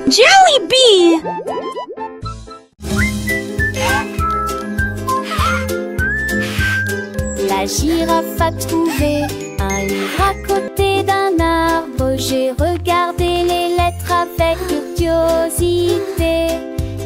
Jollibee! La girafe a trouvé un livre à côté d'un arbre. J'ai regardé les lettres avec curiosité.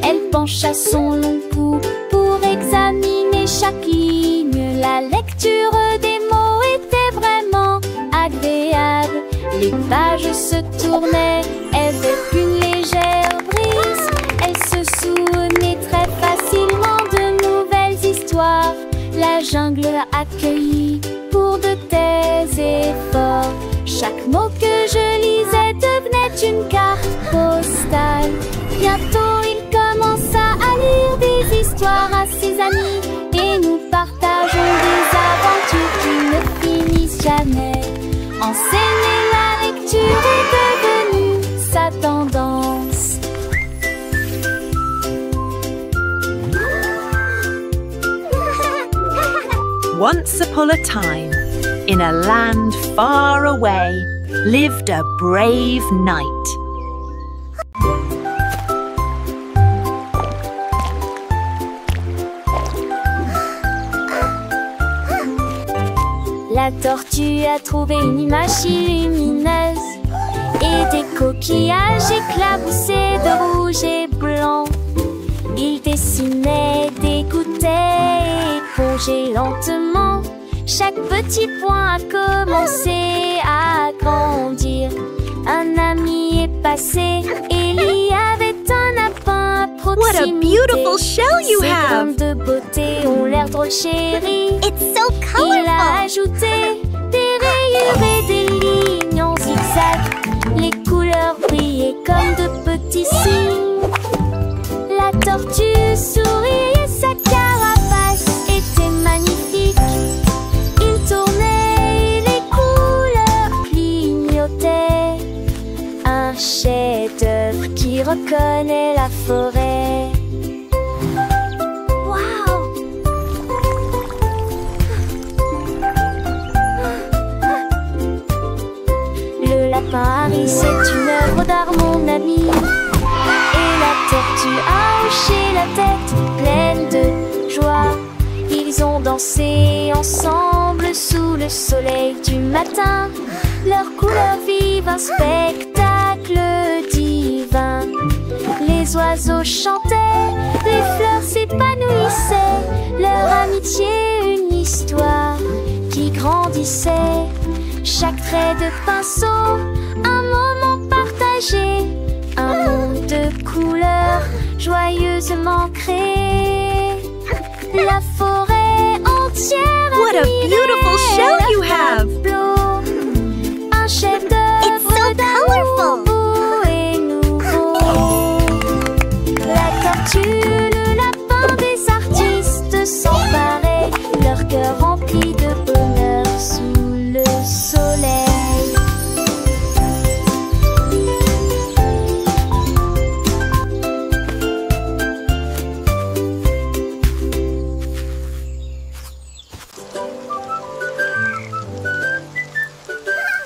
Elle pencha son long cou pour examiner chaque ligne. La lecture des mots était vraiment agréable. Les pages se tournaient avec une légère brise. Elle se souvenait très facilement de nouvelles histoires. La jungle l'a accueillie pour de tels efforts. Chaque mot que je lisais devenait une carte postale. Bientôt il commença à lire des histoires à ses amis. Et nous partageons des aventures qui ne finissent jamais. Enseigner la lecture est devenue sa tendance. Once upon a time, in a land far away, lived a brave knight. La tortue a trouvé une image lumineuse et des coquillages éclaboussés de rouge et blanc. Il dessinait, dégoûtait et épongeait lentement. Chaque petit point a commencé à grandir. Un ami est passé et il y avait un lapin à proximité. What a beautiful shell you Ses have! graines de beauté ont l'air drôle chérie. It's so colorful. Il a ajouté des rayures et des lignes en zigzag. Les couleurs brillaient comme de petits signes. La tortue souriait et sa carapace était magnifique. Il tournait et les couleurs clignotaient. Un chef-d'œuvre qui reconnaît la forêt. Paris, c'est une œuvre d'art, mon ami. Et la tortue a hoché la tête, pleine de joie. Ils ont dansé ensemble sous le soleil du matin. Leurs couleurs vivent un spectacle divin. Les oiseaux chantaient, les fleurs s'épanouissaient. Leur amitié, une histoire qui grandissait. Chaque trait de pinceau, un moment partagé, un monde de couleurs joyeusement créé. La forêt entière What a beautiful shell you have! Un chef-d'œuvre It's so colorful. beau et nouveau. La tortue, le lapin des artistes sont pareils, leur cœur rempli de bonheur sous le soleil.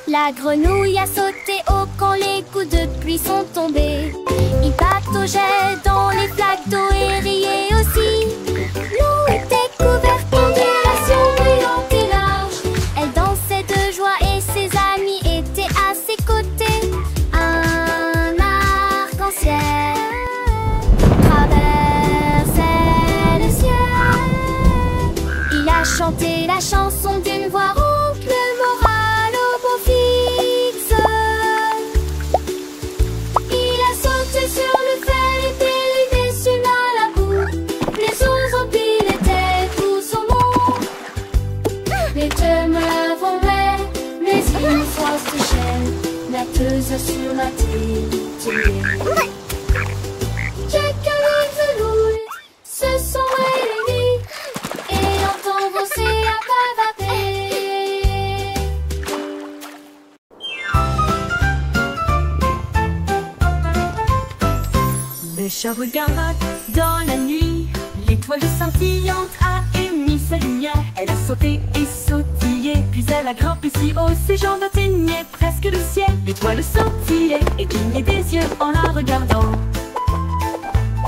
La grenouille a sauté haut quand les coups de pluie sont tombés. Il pataugeait dans les flaques d'eau et riait aussi. L'eau était couverte d'ondulations brillantes et larges. Elle dansait de joie et ses amis étaient à ses côtés. Un arc-en-ciel traversait le ciel. Il a chanté la chanson d'une voix rauque, le moral au beau fixe. Il a sauté sur le fer et dérivé sur la boue. Les oiseaux piles étaient tous au monde. Les demeures volaient, mais une fois se chaîne, natteuse sur la terre. Quelques velouilles se sont réunis et l'entend brosser à bavader. Le chat regarde dans la nuit, l'étoile scintillante a émis sa lumière. Elle a sauté et sautillé, puis Puis elle a grimpé si haut, ses jambes atteignaient presque le ciel. L'étoile scintillait et clignait des yeux en la regardant.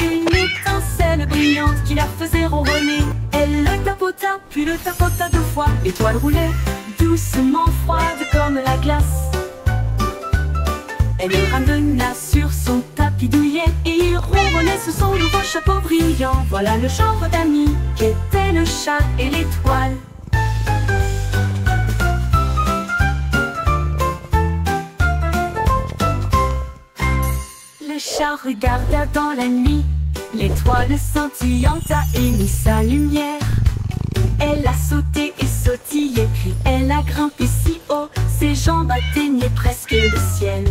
Une étincelle brillante qui la faisait ronronner. Elle le tapota, puis le tapota 2 fois. L'étoile roulait doucement, froide comme la glace. Elle le ramena sur son tapis douillet et il ronronnait sous son nouveau chapeau brillant. Voilà le genre d'amis qu'étaient le chat et l'étoile. Le chat regarda dans la nuit, l'étoile scintillante a émis sa lumière. Elle a sauté et sautillé, puis elle a grimpé si haut, ses jambes atteignaient presque le ciel.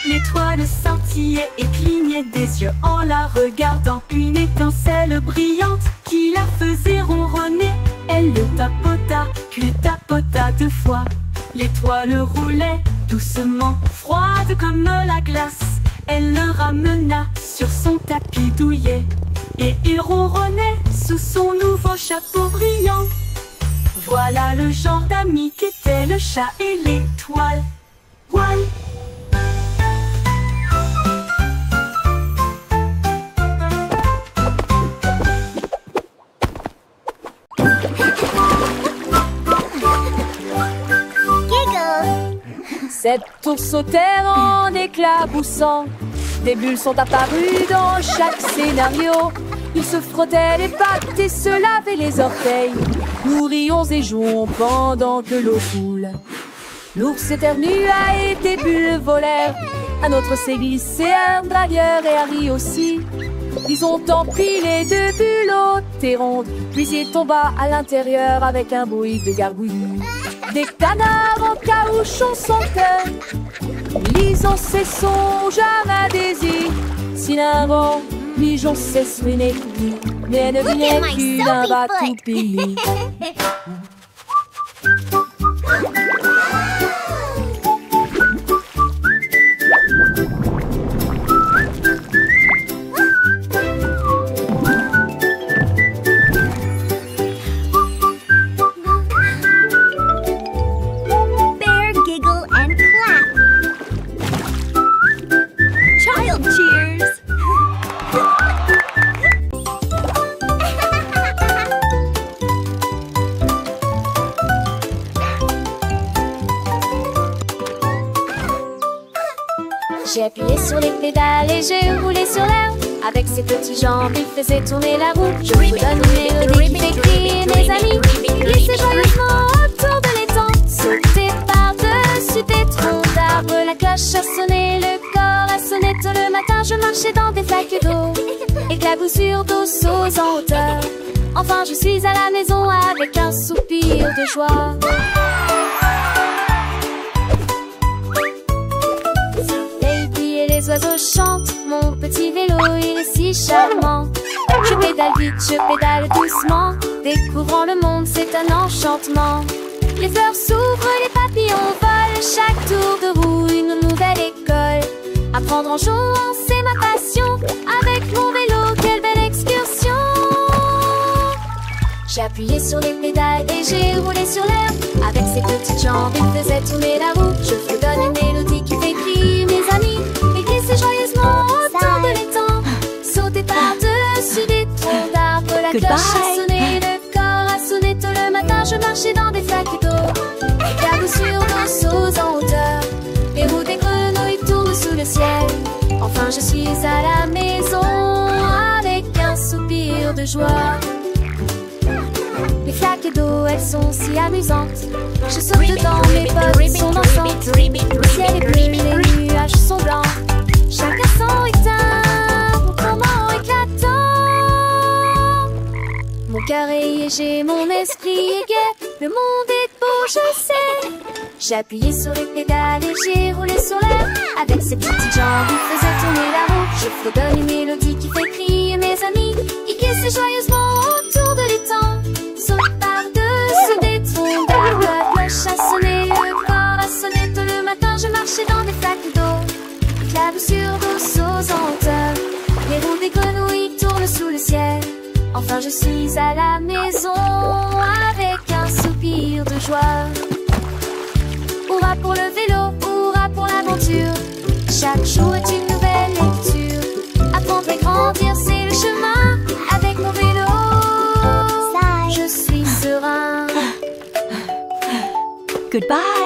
L'étoile scintillait et clignait des yeux en la regardant. Une étincelle brillante qui la faisait ronronner. Elle le tapota, puis le tapota 2 fois. L'étoile roulait doucement, froide comme la glace. Elle le ramena sur son tapis douillet et il ronronnait sous son nouveau chapeau brillant. Voilà le genre d'amis qu'étaient le chat et l'étoile. Voilà. Cette tour sautèrent en éclaboussant. Des bulles sont apparues dans chaque scénario. Ils se frottaient les pattes et se lavaient les orteils. Nous rions et jouons pendant que l'eau coule. L'ours éternua et des bulles volèrent. Un autre s'est glissé, un dragueur et Harry aussi. Ils ont empilé 2 bulles hautes et rondes. Puis il tomba à l'intérieur avec un bruit de gargouillis. Des canards en caoutchouc sautaient, lisant ses songes à désir. Si l'un mijon s'essuinait, mais ne venait qu'une battoupilly. J'ai appuyé sur les pédales et j'ai roulé sur l'herbe. Avec ses petites jambes, il faisait tourner la roue. Je vous donne une mélodie qui fait crier mes amis. Glissez joyeusement autour de l'étang. Sautez par-dessus des troncs d'arbres. La cloche a sonné, le corps a sonné. Tôt le matin, je marchais dans des flaques d'eau. Éclaboussures d'eau sauts en hauteur. Enfin, je suis à la maison avec un soupir de joie. Les oiseaux chantent, mon petit vélo, il est si charmant. Je pédale vite, je pédale doucement. Découvrant le monde, c'est un enchantement. Les fleurs s'ouvrent, les papillons volent. Chaque tour de roue, une nouvelle école. Apprendre en jouant, c'est ma passion. Avec mon vélo, quelle belle excursion. J'ai appuyé sur les pédales et j'ai roulé sur l'air. Avec ses petites jambes, il faisait tourner la roue. Je vous donne une mélodie qui fait crier mes amis. Glissez joyeusement autour de l'étang. Sautez par-dessus des troncs d'arbres. La cloche a sonné, le corps a sonné. Tôt le matin, je marchais dans des flaques d'eau. Éclaboussures d'eau sauts en hauteur. Les roues des grenouilles tournent sous le ciel. Enfin, je suis à la maison avec un soupir de joie. Les flaques d'eau, elles sont si amusantes. Je saute dedans, mes potes sont dansantes. Le ciel est bleu, les nuages sont blancs. Chacun son éteint, mon comment éclatant. Mon cœur est léger, mon esprit est gai. Le monde est beau, je sais. J'ai appuyé sur les pédales et j'ai roulé sur l'air. Avec ses petites jambes, il faisait tourner la roue. Je fredonne une mélodie qui fait crier mes amis. Il glissait joyeusement autour de l'étang. Saute par-dessus des troncs d'arbres. La cloche a sonné, le corps a sonné. Tôt le matin, je marchais dans des flaques d'eau. Éclaboussures d'eau sauts en hauteur. Les roues des grenouilles tournent sous le ciel. Enfin, je suis à la maison avec un soupir de joie. Hurrah pour le vélo, hurrah pour l'aventure. Chaque jour est une nouvelle lecture. Apprendre et grandir, c'est le chemin. Avec mon vélo, je suis serein. Goodbye.